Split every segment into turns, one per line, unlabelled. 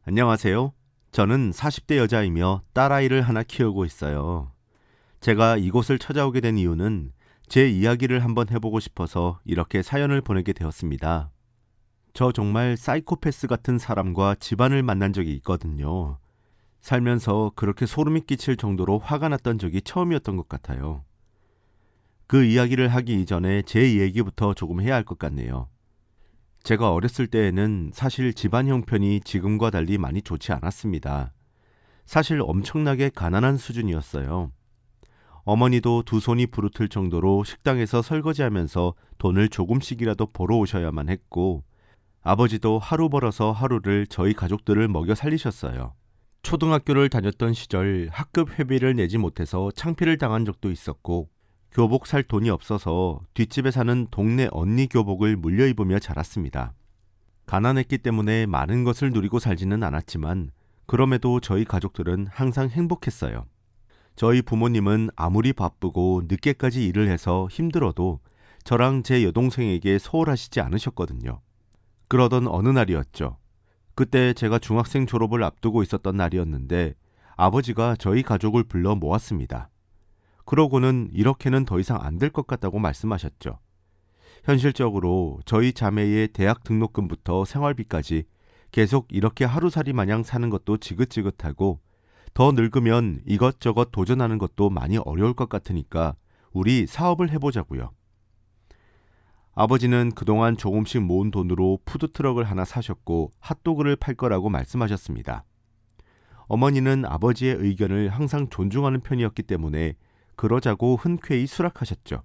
안녕하세요. 저는 40대 여자이며 딸아이를 하나 키우고 있어요. 제가 이곳을 찾아오게 된 이유는 제 이야기를 한번 해보고 싶어서 이렇게 사연을 보내게 되었습니다. 저 정말 사이코패스 같은 사람과 집안을 만난 적이 있거든요. 살면서 그렇게 소름이 끼칠 정도로 화가 났던 적이 처음이었던 것 같아요. 그 이야기를 하기 이전에 제 얘기부터 조금 해야 할 것 같네요. 제가 어렸을 때에는 사실 집안 형편이 지금과 달리 많이 좋지 않았습니다. 사실 엄청나게 가난한 수준이었어요. 어머니도 두 손이 부르틀 정도로 식당에서 설거지하면서 돈을 조금씩이라도 벌어 오셔야만 했고, 아버지도 하루 벌어서 하루를 저희 가족들을 먹여 살리셨어요. 초등학교를 다녔던 시절 학급 회비를 내지 못해서 창피를 당한 적도 있었고, 교복 살 돈이 없어서 뒷집에 사는 동네 언니 교복을 물려 입으며 자랐습니다. 가난했기 때문에 많은 것을 누리고 살지는 않았지만 그럼에도 저희 가족들은 항상 행복했어요. 저희 부모님은 아무리 바쁘고 늦게까지 일을 해서 힘들어도 저랑 제 여동생에게 소홀하시지 않으셨거든요. 그러던 어느 날이었죠. 그때 제가 중학생 졸업을 앞두고 있었던 날이었는데 아버지가 저희 가족을 불러 모았습니다. 그러고는 이렇게는 더 이상 안 될 것 같다고 말씀하셨죠. 현실적으로 저희 자매의 대학 등록금부터 생활비까지 계속 이렇게 하루살이 마냥 사는 것도 지긋지긋하고 더 늙으면 이것저것 도전하는 것도 많이 어려울 것 같으니까 우리 사업을 해보자고요. 아버지는 그동안 조금씩 모은 돈으로 푸드트럭을 하나 사셨고 핫도그를 팔 거라고 말씀하셨습니다. 어머니는 아버지의 의견을 항상 존중하는 편이었기 때문에 그러자고 흔쾌히 수락하셨죠.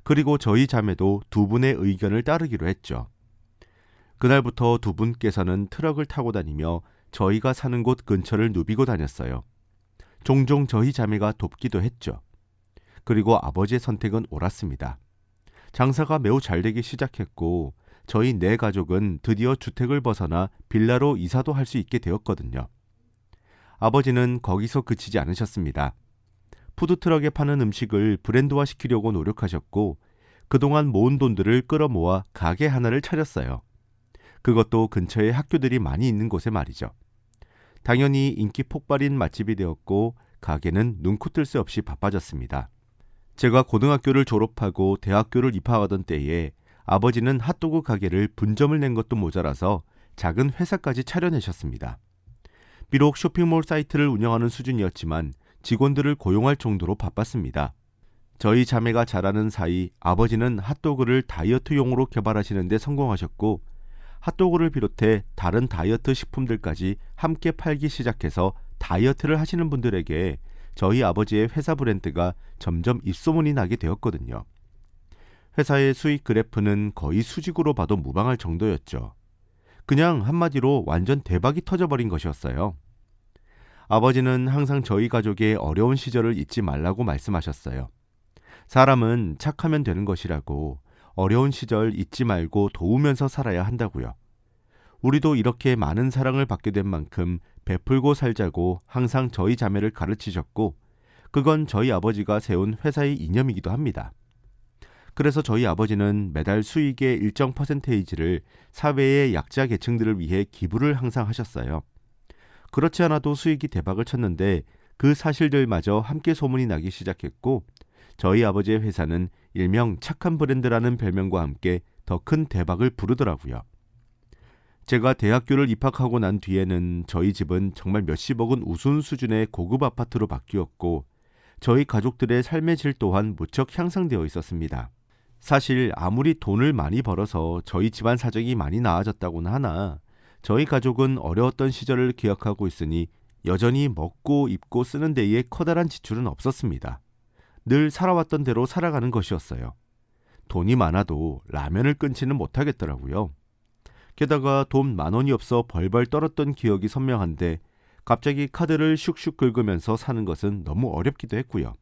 그리고 저희 자매도 두 분의 의견을 따르기로 했죠. 그날부터 두 분께서는 트럭을 타고 다니며 저희가 사는 곳 근처를 누비고 다녔어요. 종종 저희 자매가 돕기도 했죠. 그리고 아버지의 선택은 옳았습니다. 장사가 매우 잘 되기 시작했고 저희 네 가족은 드디어 주택을 벗어나 빌라로 이사도 할 수 있게 되었거든요. 아버지는 거기서 그치지 않으셨습니다. 푸드트럭에 파는 음식을 브랜드화시키려고 노력하셨고 그동안 모은 돈들을 끌어모아 가게 하나를 차렸어요. 그것도 근처에 학교들이 많이 있는 곳에 말이죠. 당연히 인기 폭발인 맛집이 되었고 가게는 눈코 뜰 새 없이 바빠졌습니다. 제가 고등학교를 졸업하고 대학교를 입학하던 때에 아버지는 핫도그 가게를 분점을 낸 것도 모자라서 작은 회사까지 차려내셨습니다. 비록 쇼핑몰 사이트를 운영하는 수준이었지만 직원들을 고용할 정도로 바빴습니다. 저희 자매가 자라는 사이 아버지는 핫도그를 다이어트용으로 개발하시는 데 성공하셨고 핫도그를 비롯해 다른 다이어트 식품들까지 함께 팔기 시작해서 다이어트를 하시는 분들에게 저희 아버지의 회사 브랜드가 점점 입소문이 나게 되었거든요. 회사의 수익 그래프는 거의 수직으로 봐도 무방할 정도였죠. 그냥 한마디로 완전 대박이 터져버린 것이었어요. 아버지는 항상 저희 가족의 어려운 시절을 잊지 말라고 말씀하셨어요. 사람은 착하면 되는 것이라고 어려운 시절 잊지 말고 도우면서 살아야 한다고요. 우리도 이렇게 많은 사랑을 받게 된 만큼 베풀고 살자고 항상 저희 자매를 가르치셨고 그건 저희 아버지가 세운 회사의 이념이기도 합니다. 그래서 저희 아버지는 매달 수익의 일정 퍼센테이지를 사회의 약자 계층들을 위해 기부를 항상 하셨어요. 그렇지 않아도 수익이 대박을 쳤는데 그 사실들마저 함께 소문이 나기 시작했고 저희 아버지의 회사는 일명 착한 브랜드라는 별명과 함께 더 큰 대박을 부르더라고요. 제가 대학교를 입학하고 난 뒤에는 저희 집은 정말 몇십억은 우스운 수준의 고급 아파트로 바뀌었고 저희 가족들의 삶의 질 또한 무척 향상되어 있었습니다. 사실 아무리 돈을 많이 벌어서 저희 집안 사정이 많이 나아졌다고는 하나 저희 가족은 어려웠던 시절을 기억하고 있으니 여전히 먹고 입고 쓰는 데에 커다란 지출은 없었습니다. 늘 살아왔던 대로 살아가는 것이었어요. 돈이 많아도 라면을 끊지는 못하겠더라고요. 게다가 돈 10,000원이 없어 벌벌 떨었던 기억이 선명한데 갑자기 카드를 슉슉 긁으면서 사는 것은 너무 어렵기도 했고요.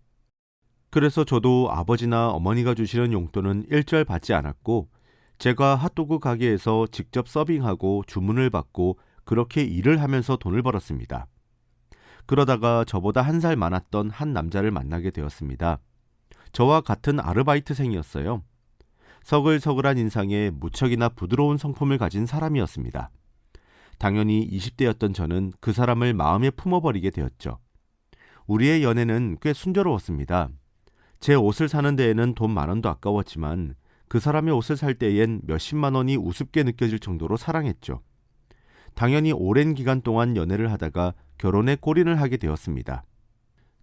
그래서 저도 아버지나 어머니가 주시는 용돈은 일절 받지 않았고 제가 핫도그 가게에서 직접 서빙하고 주문을 받고 그렇게 일을 하면서 돈을 벌었습니다. 그러다가 저보다 1살 많았던 한 남자를 만나게 되었습니다. 저와 같은 아르바이트생이었어요. 서글서글한 인상에 무척이나 부드러운 성품을 가진 사람이었습니다. 당연히 20대였던 저는 그 사람을 마음에 품어버리게 되었죠. 우리의 연애는 꽤 순조로웠습니다. 제 옷을 사는 데에는 돈 10,000원도 아까웠지만 그 사람의 옷을 살 때엔 몇십만 원이 우습게 느껴질 정도로 사랑했죠. 당연히 오랜 기간 동안 연애를 하다가 결혼에 골인을 하게 되었습니다.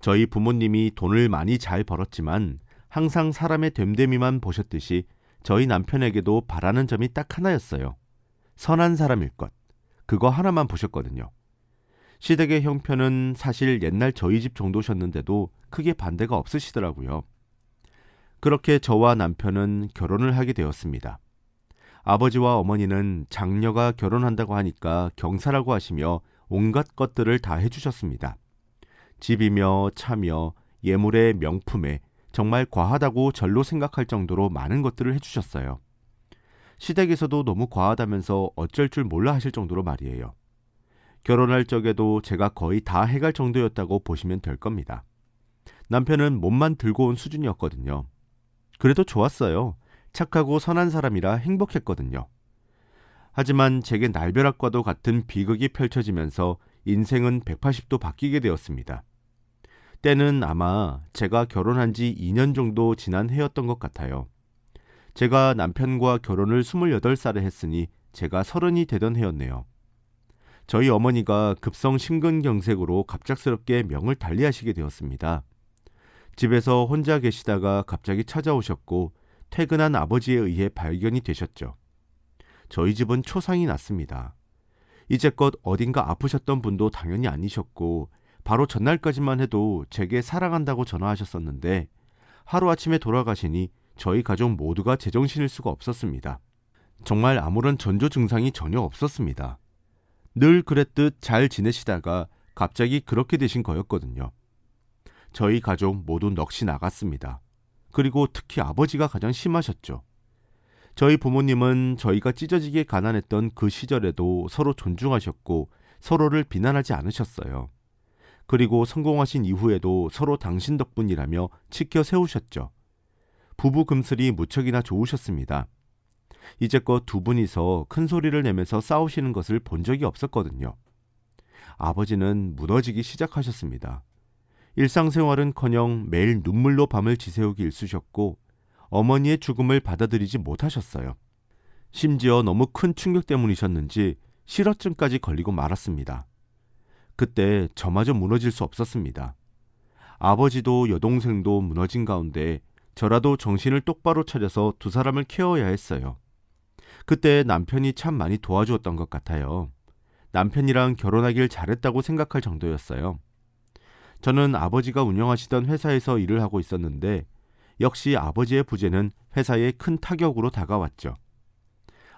저희 부모님이 돈을 많이 잘 벌었지만 항상 사람의 됨됨이만 보셨듯이 저희 남편에게도 바라는 점이 딱 하나였어요. 선한 사람일 것. 그거 하나만 보셨거든요. 시댁의 형편은 사실 옛날 저희 집 정도셨는데도 크게 반대가 없으시더라고요. 그렇게 저와 남편은 결혼을 하게 되었습니다. 아버지와 어머니는 장녀가 결혼한다고 하니까 경사라고 하시며 온갖 것들을 다 해주셨습니다. 집이며 차며 예물에 명품에 정말 과하다고 절로 생각할 정도로 많은 것들을 해주셨어요. 시댁에서도 너무 과하다면서 어쩔 줄 몰라 하실 정도로 말이에요. 결혼할 적에도 제가 거의 다 해갈 정도였다고 보시면 될 겁니다. 남편은 몸만 들고 온 수준이었거든요. 그래도 좋았어요. 착하고 선한 사람이라 행복했거든요. 하지만 제게 날벼락과도 같은 비극이 펼쳐지면서 인생은 180도 바뀌게 되었습니다. 때는 아마 제가 결혼한 지 2년 정도 지난 해였던 것 같아요. 제가 남편과 결혼을 28살에 했으니 제가 30이 되던 해였네요. 저희 어머니가 급성 심근경색으로 갑작스럽게 명을 달리하시게 되었습니다. 집에서 혼자 계시다가 갑자기 찾아오셨고 퇴근한 아버지에 의해 발견이 되셨죠. 저희 집은 초상이 났습니다. 이제껏 어딘가 아프셨던 분도 당연히 아니셨고 바로 전날까지만 해도 제게 사랑한다고 전화하셨었는데 하루아침에 돌아가시니 저희 가족 모두가 제정신일 수가 없었습니다. 정말 아무런 전조 증상이 전혀 없었습니다. 늘 그랬듯 잘 지내시다가 갑자기 그렇게 되신 거였거든요. 저희 가족 모두 넋이 나갔습니다. 그리고 특히 아버지가 가장 심하셨죠. 저희 부모님은 저희가 찢어지게 가난했던 그 시절에도 서로 존중하셨고 서로를 비난하지 않으셨어요. 그리고 성공하신 이후에도 서로 당신 덕분이라며 지켜 세우셨죠. 부부 금슬이 무척이나 좋으셨습니다. 이제껏 두 분이서 큰 소리를 내면서 싸우시는 것을 본 적이 없었거든요. 아버지는 무너지기 시작하셨습니다. 일상생활은커녕 매일 눈물로 밤을 지새우기 일쑤셨고 어머니의 죽음을 받아들이지 못하셨어요. 심지어 너무 큰 충격 때문이셨는지 실어증까지 걸리고 말았습니다. 그때 저마저 무너질 수 없었습니다. 아버지도 여동생도 무너진 가운데 저라도 정신을 똑바로 차려서 두 사람을 케어해야 했어요. 그때 남편이 참 많이 도와주었던 것 같아요. 남편이랑 결혼하길 잘했다고 생각할 정도였어요. 저는 아버지가 운영하시던 회사에서 일을 하고 있었는데 역시 아버지의 부재는 회사에 큰 타격으로 다가왔죠.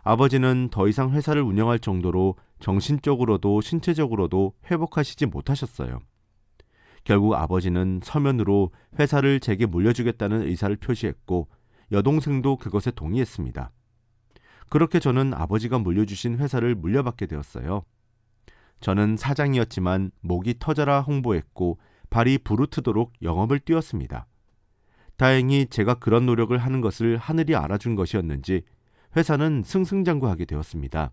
아버지는 더 이상 회사를 운영할 정도로 정신적으로도 신체적으로도 회복하시지 못하셨어요. 결국 아버지는 서면으로 회사를 제게 물려주겠다는 의사를 표시했고 여동생도 그것에 동의했습니다. 그렇게 저는 아버지가 물려주신 회사를 물려받게 되었어요. 저는 사장이었지만 목이 터져라 홍보했고 발이 부르트도록 영업을 뛰었습니다. 다행히 제가 그런 노력을 하는 것을 하늘이 알아준 것이었는지 회사는 승승장구하게 되었습니다.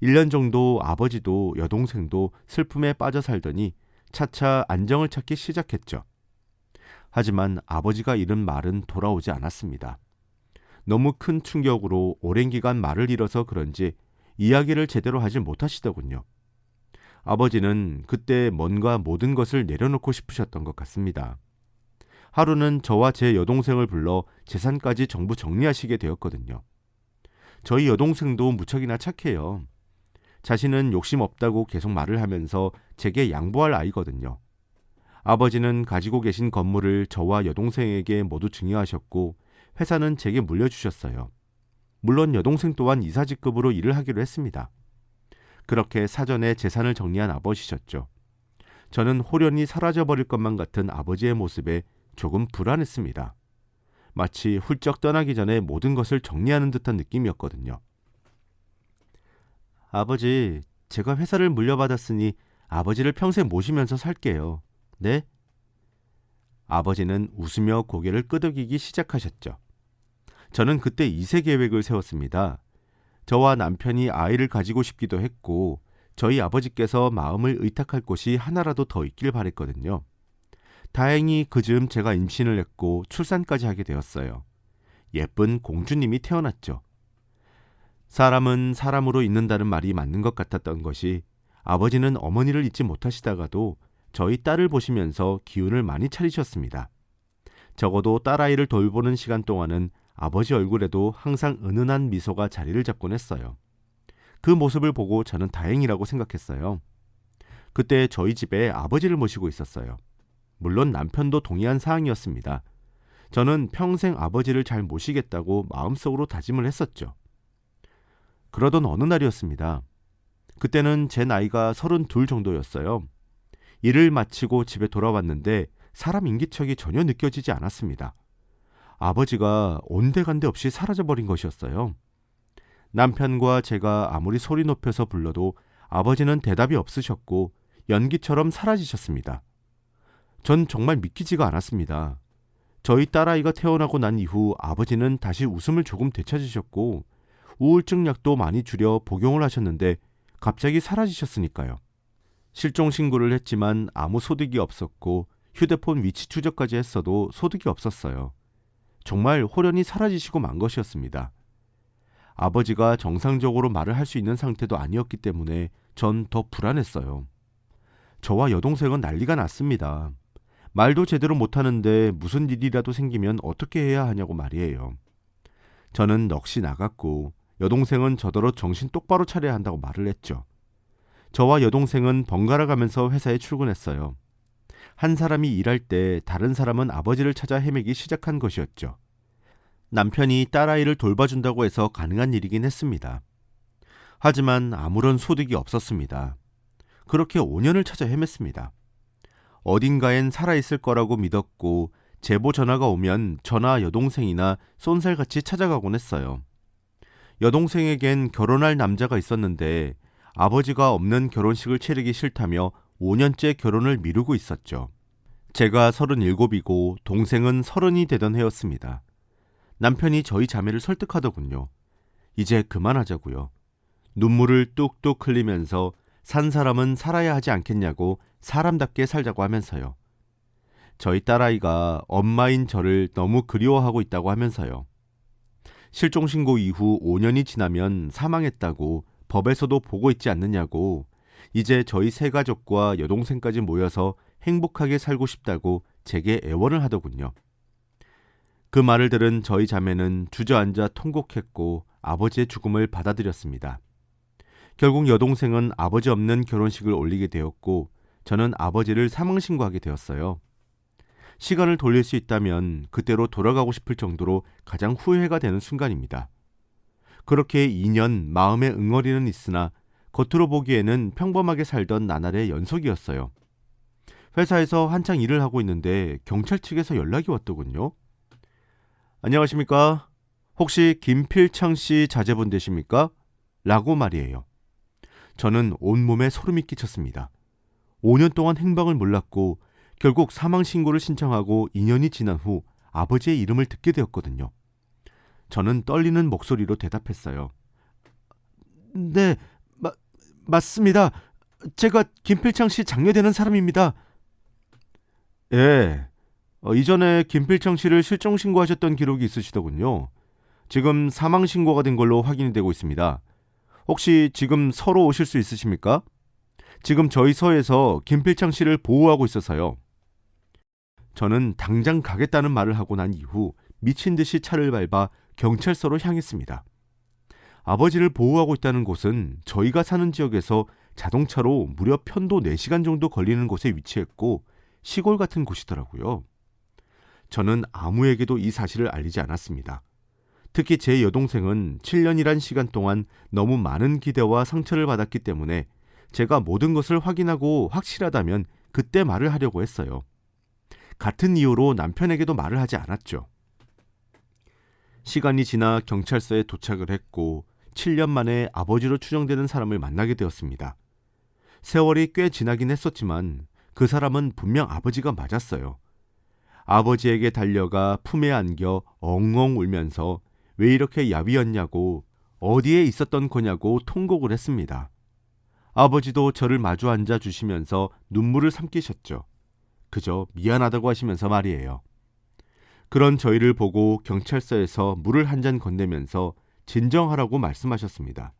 1년 정도 아버지도 여동생도 슬픔에 빠져 살더니 차차 안정을 찾기 시작했죠. 하지만 아버지가 잃은 말은 돌아오지 않았습니다. 너무 큰 충격으로 오랜 기간 말을 잃어서 그런지 이야기를 제대로 하지 못하시더군요. 아버지는 그때 뭔가 모든 것을 내려놓고 싶으셨던 것 같습니다. 하루는 저와 제 여동생을 불러 재산까지 전부 정리하시게 되었거든요. 저희 여동생도 무척이나 착해요. 자신은 욕심 없다고 계속 말을 하면서 제게 양보할 아이거든요. 아버지는 가지고 계신 건물을 저와 여동생에게 모두 증여하셨고 회사는 제게 물려주셨어요. 물론 여동생 또한 이사직급으로 일을 하기로 했습니다. 그렇게 사전에 재산을 정리한 아버지셨죠. 저는 홀연히 사라져버릴 것만 같은 아버지의 모습에 조금 불안했습니다. 마치 훌쩍 떠나기 전에 모든 것을 정리하는 듯한 느낌이었거든요. 아버지, 제가 회사를 물려받았으니 아버지를 평생 모시면서 살게요. 네? 아버지는 웃으며 고개를 끄덕이기 시작하셨죠. 저는 그때 2세 계획을 세웠습니다. 저와 남편이 아이를 가지고 싶기도 했고 저희 아버지께서 마음을 의탁할 곳이 하나라도 더 있길 바랬거든요. 다행히 그 즈음 제가 임신을 했고 출산까지 하게 되었어요. 예쁜 공주님이 태어났죠. 사람은 사람으로 있는다는 말이 맞는 것 같았던 것이 아버지는 어머니를 잊지 못하시다가도 저희 딸을 보시면서 기운을 많이 차리셨습니다. 적어도 딸아이를 돌보는 시간 동안은 아버지 얼굴에도 항상 은은한 미소가 자리를 잡곤 했어요. 그 모습을 보고 저는 다행이라고 생각했어요. 그때 저희 집에 아버지를 모시고 있었어요. 물론 남편도 동의한 사항이었습니다. 저는 평생 아버지를 잘 모시겠다고 마음속으로 다짐을 했었죠. 그러던 어느 날이었습니다. 그때는 제 나이가 32 정도였어요. 일을 마치고 집에 돌아왔는데 사람 인기척이 전혀 느껴지지 않았습니다. 아버지가 온데간데 없이 사라져버린 것이었어요. 남편과 제가 아무리 소리 높여서 불러도 아버지는 대답이 없으셨고 연기처럼 사라지셨습니다. 전 정말 믿기지가 않았습니다. 저희 딸아이가 태어나고 난 이후 아버지는 다시 웃음을 조금 되찾으셨고 우울증 약도 많이 줄여 복용을 하셨는데 갑자기 사라지셨으니까요. 실종 신고를 했지만 아무 소득이 없었고 휴대폰 위치 추적까지 했어도 소득이 없었어요. 정말 홀연히 사라지시고 만 것이었습니다. 아버지가 정상적으로 말을 할 수 있는 상태도 아니었기 때문에 전 더 불안했어요. 저와 여동생은 난리가 났습니다. 말도 제대로 못하는데 무슨 일이라도 생기면 어떻게 해야 하냐고 말이에요. 저는 넋이 나갔고 여동생은 저더러 정신 똑바로 차려야 한다고 말을 했죠. 저와 여동생은 번갈아 가면서 회사에 출근했어요. 한 사람이 일할 때 다른 사람은 아버지를 찾아 헤매기 시작한 것이었죠. 남편이 딸아이를 돌봐준다고 해서 가능한 일이긴 했습니다. 하지만 아무런 소득이 없었습니다. 그렇게 5년을 찾아 헤맸습니다. 어딘가엔 살아있을 거라고 믿었고 제보 전화가 오면 저나 여동생이나 쏜살같이 찾아가곤 했어요. 여동생에겐 결혼할 남자가 있었는데 아버지가 없는 결혼식을 치르기 싫다며 5년째 결혼을 미루고 있었죠. 제가 37이고 동생은 30이 되던 해였습니다. 남편이 저희 자매를 설득하더군요. 이제 그만하자고요. 눈물을 뚝뚝 흘리면서 산 사람은 살아야 하지 않겠냐고 사람답게 살자고 하면서요. 저희 딸아이가 엄마인 저를 너무 그리워하고 있다고 하면서요. 실종신고 이후 5년이 지나면 사망했다고 법에서도 보고 있지 않느냐고 이제 저희 세 가족과 여동생까지 모여서 행복하게 살고 싶다고 제게 애원을 하더군요. 그 말을 들은 저희 자매는 주저앉아 통곡했고 아버지의 죽음을 받아들였습니다. 결국 여동생은 아버지 없는 결혼식을 올리게 되었고 저는 아버지를 사망신고하게 되었어요. 시간을 돌릴 수 있다면 그때로 돌아가고 싶을 정도로 가장 후회가 되는 순간입니다. 그렇게 2년 마음의 응어리는 있으나 겉으로 보기에는 평범하게 살던 나날의 연속이었어요. 회사에서 한창 일을 하고 있는데 경찰 측에서 연락이 왔더군요. 안녕하십니까? 혹시 김필창 씨 자제분 되십니까? 라고 말이에요. 저는 온몸에 소름이 끼쳤습니다. 5년 동안 행방을 몰랐고 결국 사망신고를 신청하고 2년이 지난 후 아버지의 이름을 듣게 되었거든요. 저는 떨리는 목소리로 대답했어요. 네, 맞습니다. 제가 김필창 씨 장녀되는 사람입니다. 예, 이전에 김필창 씨를 실종신고하셨던 기록이 있으시더군요. 지금 사망신고가 된 걸로 확인이 되고 있습니다. 혹시 지금 서로 오실 수 있으십니까? 지금 저희 서에서 김필창 씨를 보호하고 있어서요. 저는 당장 가겠다는 말을 하고 난 이후 미친 듯이 차를 밟아 경찰서로 향했습니다. 아버지를 보호하고 있다는 곳은 저희가 사는 지역에서 자동차로 무려 편도 4시간 정도 걸리는 곳에 위치했고 시골 같은 곳이더라고요. 저는 아무에게도 이 사실을 알리지 않았습니다. 특히 제 여동생은 7년이란 시간 동안 너무 많은 기대와 상처를 받았기 때문에 제가 모든 것을 확인하고 확실하다면 그때 말을 하려고 했어요. 같은 이유로 남편에게도 말을 하지 않았죠. 시간이 지나 경찰서에 도착을 했고 7년 만에 아버지로 추정되는 사람을 만나게 되었습니다. 세월이 꽤 지나긴 했었지만 그 사람은 분명 아버지가 맞았어요. 아버지에게 달려가 품에 안겨 엉엉 울면서 왜 이렇게 야위었냐고 어디에 있었던 거냐고 통곡을 했습니다. 아버지도 저를 마주 앉아 주시면서 눈물을 삼키셨죠. 그저 미안하다고 하시면서 말이에요. 그런 저희를 보고 경찰서에서 물을 한 잔 건네면서 진정하라고 말씀하셨습니다.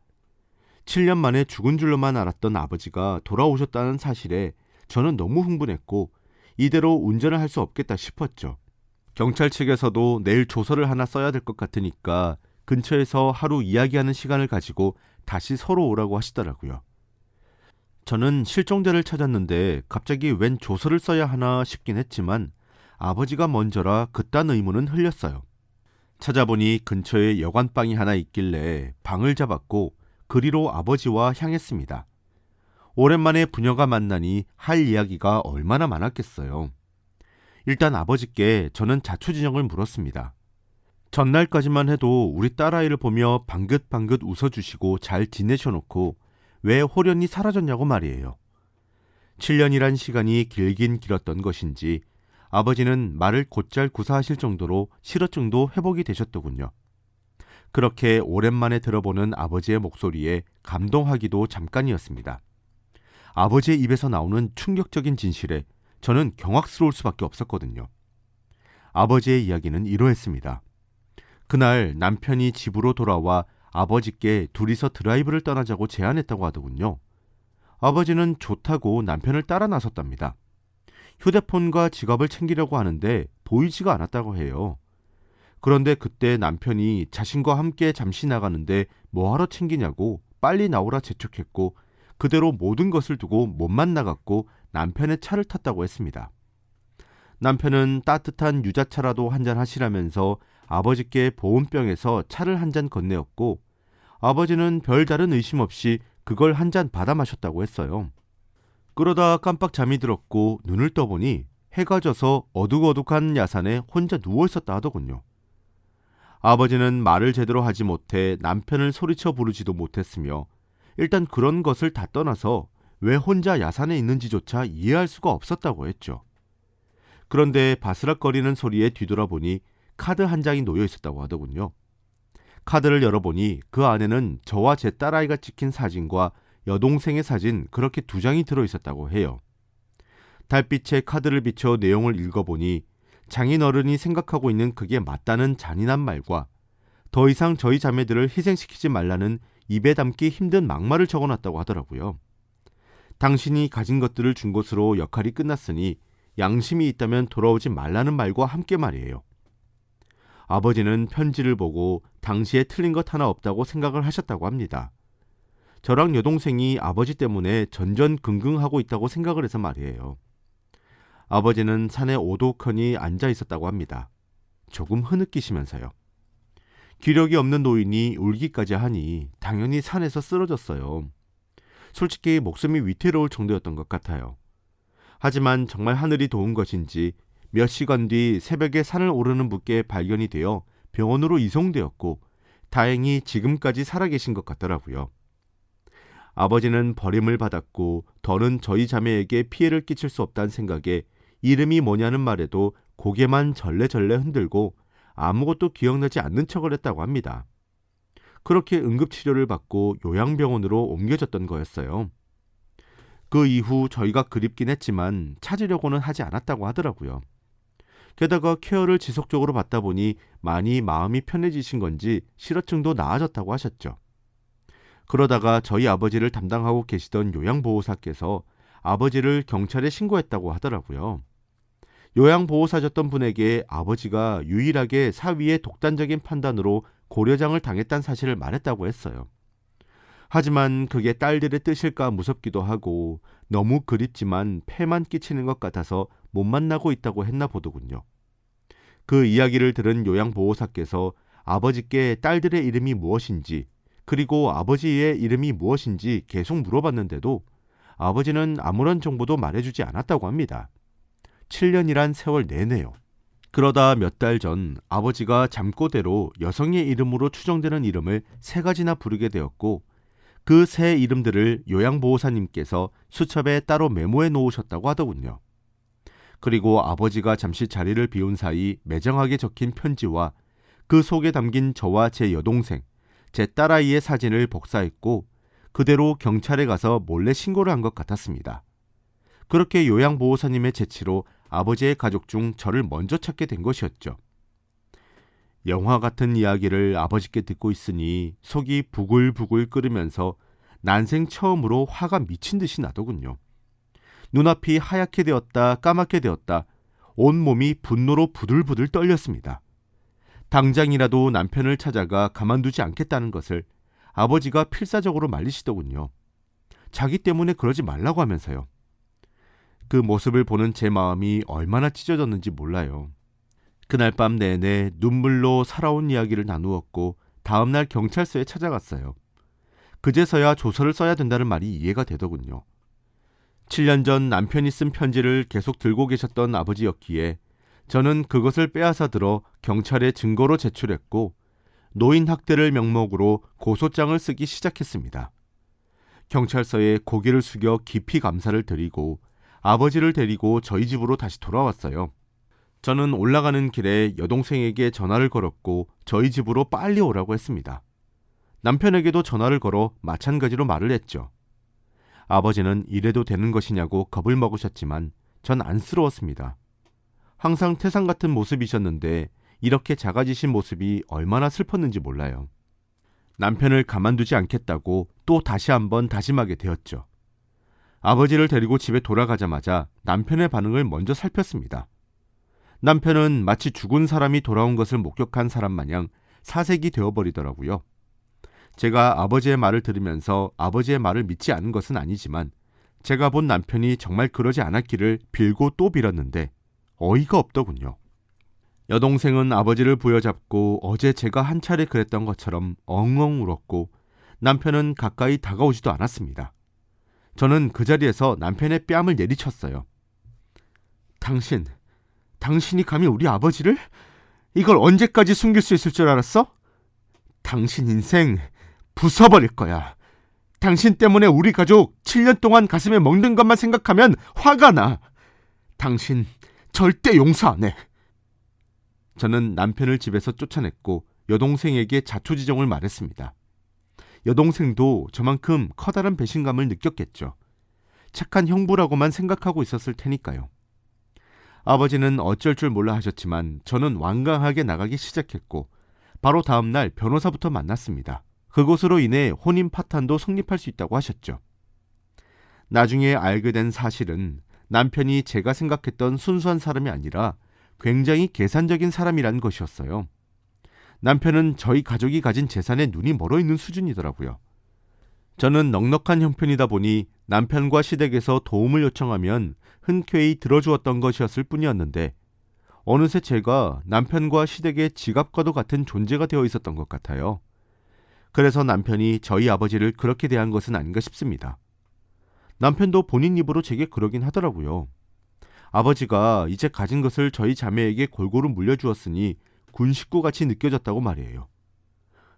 7년 만에 죽은 줄로만 알았던 아버지가 돌아오셨다는 사실에 저는 너무 흥분했고 이대로 운전을 할 수 없겠다 싶었죠. 경찰 측에서도 내일 조서를 하나 써야 될 것 같으니까 근처에서 하루 이야기하는 시간을 가지고 다시 서로 오라고 하시더라고요. 저는 실종자를 찾았는데 갑자기 웬 조서를 써야 하나 싶긴 했지만 아버지가 먼저라 그딴 의문은 흘렸어요. 찾아보니 근처에 여관방이 하나 있길래 방을 잡았고 그리로 아버지와 향했습니다. 오랜만에 부녀가 만나니 할 이야기가 얼마나 많았겠어요. 일단 아버지께 저는 자초지종을 물었습니다. 전날까지만 해도 우리 딸아이를 보며 방긋방긋 웃어주시고 잘 지내셔놓고 왜 홀연히 사라졌냐고 말이에요. 7년이란 시간이 길긴 길었던 것인지 아버지는 말을 곧잘 구사하실 정도로 실어증도 회복이 되셨더군요. 그렇게 오랜만에 들어보는 아버지의 목소리에 감동하기도 잠깐이었습니다. 아버지의 입에서 나오는 충격적인 진실에 저는 경악스러울 수밖에 없었거든요. 아버지의 이야기는 이러했습니다. 그날 남편이 집으로 돌아와 아버지께 둘이서 드라이브를 떠나자고 제안했다고 하더군요. 아버지는 좋다고 남편을 따라 나섰답니다. 휴대폰과 지갑을 챙기려고 하는데 보이지가 않았다고 해요. 그런데 그때 남편이 자신과 함께 잠시 나가는데 뭐하러 챙기냐고 빨리 나오라 재촉했고 그대로 모든 것을 두고 못만 나갔고 남편의 차를 탔다고 했습니다. 남편은 따뜻한 유자차라도 한잔 하시라면서 아버지께 보온병에서 차를 한 잔 건네었고 아버지는 별다른 의심 없이 그걸 한 잔 받아 마셨다고 했어요. 그러다 깜빡 잠이 들었고 눈을 떠보니 해가 져서 어둑어둑한 야산에 혼자 누워있었다 하더군요. 아버지는 말을 제대로 하지 못해 남편을 소리쳐 부르지도 못했으며 일단 그런 것을 다 떠나서 왜 혼자 야산에 있는지조차 이해할 수가 없었다고 했죠. 그런데 바스락거리는 소리에 뒤돌아보니 카드 한 장이 놓여 있었다고 하더군요. 카드를 열어보니 그 안에는 저와 제 딸아이가 찍힌 사진과 여동생의 사진 그렇게 2장이 들어있었다고 해요. 달빛에 카드를 비춰 내용을 읽어보니 장인어른이 생각하고 있는 그게 맞다는 잔인한 말과 더 이상 저희 자매들을 희생시키지 말라는 입에 담기 힘든 막말을 적어놨다고 하더라고요. 당신이 가진 것들을 준 것으로 역할이 끝났으니 양심이 있다면 돌아오지 말라는 말과 함께 말이에요. 아버지는 편지를 보고 당시에 틀린 것 하나 없다고 생각을 하셨다고 합니다. 저랑 여동생이 아버지 때문에 전전긍긍하고 있다고 생각을 해서 말이에요. 아버지는 산에 오독하니 앉아 있었다고 합니다. 조금 흐느끼시면서요. 기력이 없는 노인이 울기까지 하니 당연히 산에서 쓰러졌어요. 솔직히 목숨이 위태로울 정도였던 것 같아요. 하지만 정말 하늘이 도운 것인지 몇 시간 뒤 새벽에 산을 오르는 분께 발견이 되어 병원으로 이송되었고 다행히 지금까지 살아계신 것 같더라고요. 아버지는 버림을 받았고 더는 저희 자매에게 피해를 끼칠 수 없다는 생각에 이름이 뭐냐는 말에도 고개만 절레절레 흔들고 아무것도 기억나지 않는 척을 했다고 합니다. 그렇게 응급치료를 받고 요양병원으로 옮겨졌던 거였어요. 그 이후 저희가 그립긴 했지만 찾으려고는 하지 않았다고 하더라고요. 게다가 케어를 지속적으로 받다 보니 많이 마음이 편해지신 건지 실어증도 나아졌다고 하셨죠. 그러다가 저희 아버지를 담당하고 계시던 요양보호사께서 아버지를 경찰에 신고했다고 하더라고요. 요양보호사셨던 분에게 아버지가 유일하게 사위의 독단적인 판단으로 고려장을 당했다는 사실을 말했다고 했어요. 하지만 그게 딸들의 뜻일까 무섭기도 하고 너무 그립지만 폐만 끼치는 것 같아서 못 만나고 있다고 했나 보더군요. 그 이야기를 들은 요양보호사께서 아버지께 딸들의 이름이 무엇인지 그리고 아버지의 이름이 무엇인지 계속 물어봤는데도 아버지는 아무런 정보도 말해주지 않았다고 합니다. 7년이란 세월 내내요. 그러다 몇 달 전 아버지가 잠꼬대로 여성의 이름으로 추정되는 이름을 3가지나 부르게 되었고 그 새 이름들을 요양보호사님께서 수첩에 따로 메모해 놓으셨다고 하더군요. 그리고 아버지가 잠시 자리를 비운 사이 매정하게 적힌 편지와 그 속에 담긴 저와 제 여동생, 제 딸아이의 사진을 복사했고 그대로 경찰에 가서 몰래 신고를 한 것 같았습니다. 그렇게 요양보호사님의 재치로 아버지의 가족 중 저를 먼저 찾게 된 것이었죠. 영화 같은 이야기를 아버지께 듣고 있으니 속이 부글부글 끓으면서 난생 처음으로 화가 미친 듯이 나더군요. 눈앞이 하얗게 되었다 까맣게 되었다 온몸이 분노로 부들부들 떨렸습니다. 당장이라도 남편을 찾아가 가만두지 않겠다는 것을 아버지가 필사적으로 말리시더군요. 자기 때문에 그러지 말라고 하면서요. 그 모습을 보는 제 마음이 얼마나 찢어졌는지 몰라요. 그날 밤 내내 눈물로 살아온 이야기를 나누었고 다음날 경찰서에 찾아갔어요. 그제서야 조서를 써야 된다는 말이 이해가 되더군요. 7년 전 남편이 쓴 편지를 계속 들고 계셨던 아버지였기에 저는 그것을 빼앗아 들어 경찰에 증거로 제출했고 노인 학대를 명목으로 고소장을 쓰기 시작했습니다. 경찰서에 고개를 숙여 깊이 감사를 드리고 아버지를 데리고 저희 집으로 다시 돌아왔어요. 저는 올라가는 길에 여동생에게 전화를 걸었고 저희 집으로 빨리 오라고 했습니다. 남편에게도 전화를 걸어 마찬가지로 말을 했죠. 아버지는 이래도 되는 것이냐고 겁을 먹으셨지만 전 안쓰러웠습니다. 항상 태산 같은 모습이셨는데 이렇게 작아지신 모습이 얼마나 슬펐는지 몰라요. 남편을 가만두지 않겠다고 또 다시 한번 다짐하게 되었죠. 아버지를 데리고 집에 돌아가자마자 남편의 반응을 먼저 살폈습니다. 남편은 마치 죽은 사람이 돌아온 것을 목격한 사람 마냥 사색이 되어버리더라고요. 제가 아버지의 말을 들으면서 아버지의 말을 믿지 않은 것은 아니지만 제가 본 남편이 정말 그러지 않았기를 빌고 또 빌었는데 어이가 없더군요. 여동생은 아버지를 부여잡고 어제 제가 한 차례 그랬던 것처럼 엉엉 울었고 남편은 가까이 다가오지도 않았습니다. 저는 그 자리에서 남편의 뺨을 내리쳤어요. 당신이 감히 우리 아버지를? 이걸 언제까지 숨길 수 있을 줄 알았어? 당신 인생 부숴버릴 거야. 당신 때문에 우리 가족 7년 동안 가슴에 먹는 것만 생각하면 화가 나. 당신 절대 용서 안 해. 저는 남편을 집에서 쫓아냈고 여동생에게 자초지종을 말했습니다. 여동생도 저만큼 커다란 배신감을 느꼈겠죠. 착한 형부라고만 생각하고 있었을 테니까요. 아버지는 어쩔 줄 몰라 하셨지만 저는 완강하게 나가기 시작했고 바로 다음 날 변호사부터 만났습니다. 그것으로 인해 혼인 파탄도 성립할 수 있다고 하셨죠. 나중에 알게 된 사실은 남편이 제가 생각했던 순수한 사람이 아니라 굉장히 계산적인 사람이란 것이었어요. 남편은 저희 가족이 가진 재산에 눈이 멀어 있는 수준이더라고요. 저는 넉넉한 형편이다 보니 남편과 시댁에서 도움을 요청하면 흔쾌히 들어주었던 것이었을 뿐이었는데 어느새 제가 남편과 시댁의 지갑과도 같은 존재가 되어 있었던 것 같아요. 그래서 남편이 저희 아버지를 그렇게 대한 것은 아닌가 싶습니다. 남편도 본인 입으로 제게 그러긴 하더라고요. 아버지가 이제 가진 것을 저희 자매에게 골고루 물려주었으니 군 식구같이 느껴졌다고 말이에요.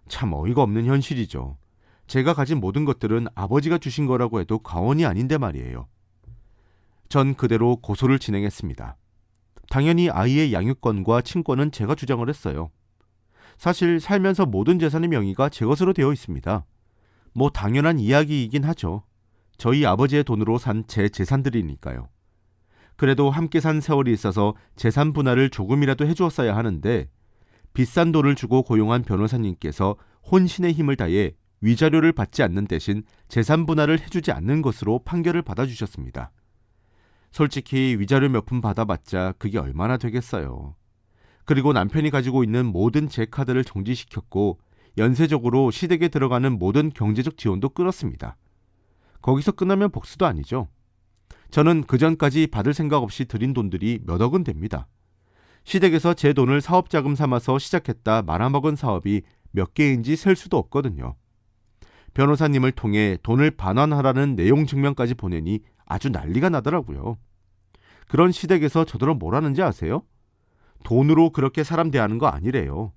참 어이가 없는 현실이죠. 제가 가진 모든 것들은 아버지가 주신 거라고 해도 과언이 아닌데 말이에요. 전 그대로 고소를 진행했습니다. 당연히 아이의 양육권과 친권은 제가 주장을 했어요. 사실 살면서 모든 재산의 명의가 제 것으로 되어 있습니다. 뭐 당연한 이야기이긴 하죠. 저희 아버지의 돈으로 산 제 재산들이니까요. 그래도 함께 산 세월이 있어서 재산 분할을 조금이라도 해주었어야 하는데 비싼 돈을 주고 고용한 변호사님께서 혼신의 힘을 다해 위자료를 받지 않는 대신 재산 분할을 해주지 않는 것으로 판결을 받아주셨습니다. 솔직히 위자료 몇 푼 받아봤자 그게 얼마나 되겠어요. 그리고 남편이 가지고 있는 모든 제 카드를 정지시켰고 연쇄적으로 시댁에 들어가는 모든 경제적 지원도 끊었습니다. 거기서 끝나면 복수도 아니죠. 저는 그전까지 받을 생각 없이 들인 돈들이 몇 억은 됩니다. 시댁에서 제 돈을 사업자금 삼아서 시작했다 말아먹은 사업이 몇 개인지 셀 수도 없거든요. 변호사님을 통해 돈을 반환하라는 내용 증명까지 보내니 아주 난리가 나더라고요. 그런 시댁에서 저더러 뭘 하는지 아세요? 돈으로 그렇게 사람 대하는 거 아니래요.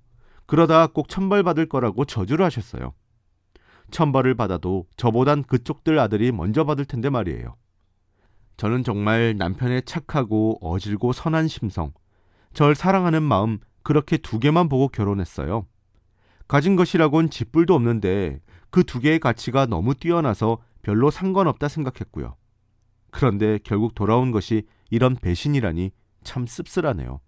그러다 꼭 천벌 받을 거라고 저주를 하셨어요. 천벌을 받아도 저보단 그쪽들 아들이 먼저 받을 텐데 말이에요. 저는 정말 남편의 착하고 어질고 선한 심성, 절 사랑하는 마음 그렇게 두 개만 보고 결혼했어요. 가진 것이라곤 집불도 없는데 그 두 개의 가치가 너무 뛰어나서 별로 상관없다 생각했고요. 그런데 결국 돌아온 것이 이런 배신이라니 참 씁쓸하네요.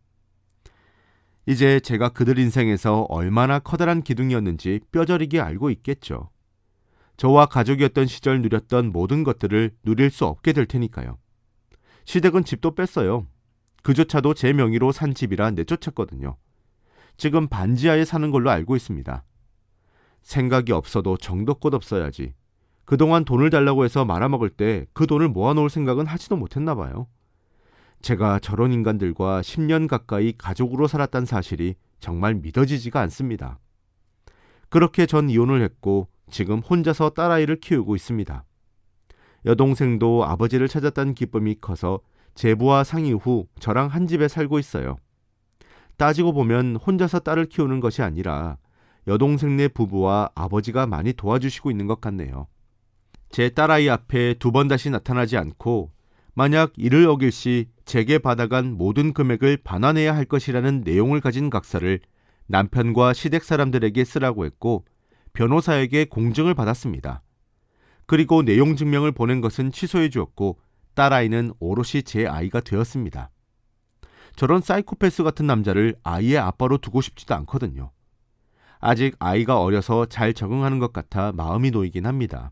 이제 제가 그들 인생에서 얼마나 커다란 기둥이었는지 뼈저리게 알고 있겠죠. 저와 가족이었던 시절 누렸던 모든 것들을 누릴 수 없게 될 테니까요. 시댁은 집도 뺐어요. 그조차도 제 명의로 산 집이라 내쫓았거든요. 지금 반지하에 사는 걸로 알고 있습니다. 생각이 없어도 정도껏 없어야지. 그동안 돈을 달라고 해서 말아먹을 때 그 돈을 모아놓을 생각은 하지도 못했나 봐요. 제가 저런 인간들과 10년 가까이 가족으로 살았다는 사실이 정말 믿어지지가 않습니다. 그렇게 전 이혼을 했고 지금 혼자서 딸아이를 키우고 있습니다. 여동생도 아버지를 찾았다는 기쁨이 커서 제부와 상의 후 저랑 한 집에 살고 있어요. 따지고 보면 혼자서 딸을 키우는 것이 아니라 여동생네 부부와 아버지가 많이 도와주시고 있는 것 같네요. 제 딸아이 앞에 두 번 다시 나타나지 않고 만약 이를 어길 시 제게 받아간 모든 금액을 반환해야 할 것이라는 내용을 가진 각서를 남편과 시댁 사람들에게 쓰라고 했고 변호사에게 공증을 받았습니다. 그리고 내용 증명을 보낸 것은 취소해 주었고 딸아이는 오롯이 제 아이가 되었습니다. 저런 사이코패스 같은 남자를 아이의 아빠로 두고 싶지도 않거든요. 아직 아이가 어려서 잘 적응하는 것 같아 마음이 놓이긴 합니다.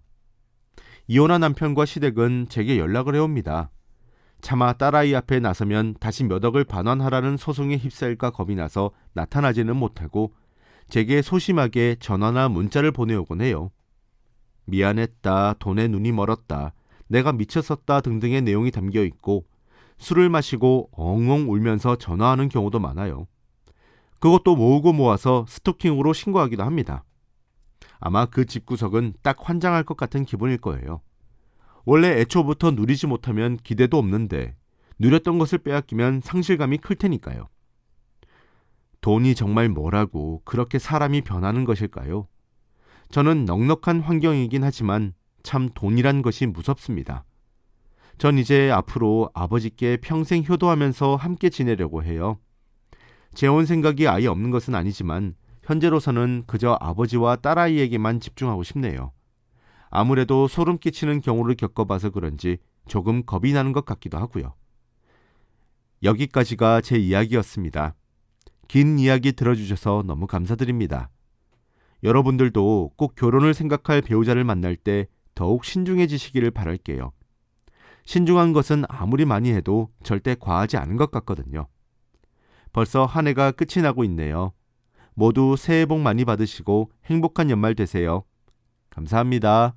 이혼한 남편과 시댁은 제게 연락을 해옵니다. 차마 딸아이 앞에 나서면 다시 몇 억을 반환하라는 소송에 휩싸일까 겁이 나서 나타나지는 못하고 제게 소심하게 전화나 문자를 보내오곤 해요. 미안했다, 돈에 눈이 멀었다, 내가 미쳤었다 등등의 내용이 담겨 있고 술을 마시고 엉엉 울면서 전화하는 경우도 많아요. 그것도 모으고 모아서 스토킹으로 신고하기도 합니다. 아마 그 집구석은 딱 환장할 것 같은 기분일 거예요. 원래 애초부터 누리지 못하면 기대도 없는데 누렸던 것을 빼앗기면 상실감이 클 테니까요. 돈이 정말 뭐라고 그렇게 사람이 변하는 것일까요? 저는 넉넉한 환경이긴 하지만 참 돈이란 것이 무섭습니다. 전 이제 앞으로 아버지께 평생 효도하면서 함께 지내려고 해요. 재혼 생각이 아예 없는 것은 아니지만 현재로서는 그저 아버지와 딸아이에게만 집중하고 싶네요. 아무래도 소름 끼치는 경우를 겪어봐서 그런지 조금 겁이 나는 것 같기도 하고요. 여기까지가 제 이야기였습니다. 긴 이야기 들어주셔서 너무 감사드립니다. 여러분들도 꼭 결혼을 생각할 배우자를 만날 때 더욱 신중해지시기를 바랄게요. 신중한 것은 아무리 많이 해도 절대 과하지 않은 것 같거든요. 벌써 한 해가 끝이 나고 있네요. 모두 새해 복 많이 받으시고 행복한 연말 되세요. 감사합니다.